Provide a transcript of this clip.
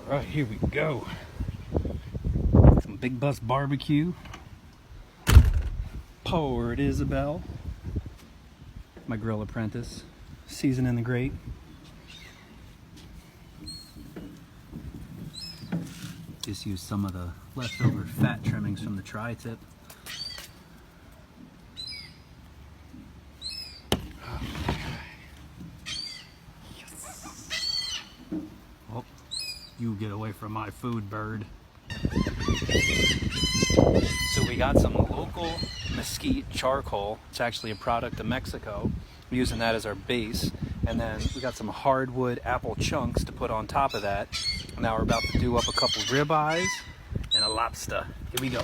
Alright, here we go. Some Big Bus barbecue. Port Isabel. My grill apprentice. Season in the grate. Just use some of the leftover fat trimmings from the tri-tip. Oh, you get away from my food, bird. So we got some local mesquite charcoal. It's actually a product of Mexico. We're using that as our base. And then we got some hardwood apple chunks to put on top of that. Now we're about to do up a couple ribeyes and a lobster. Here we go.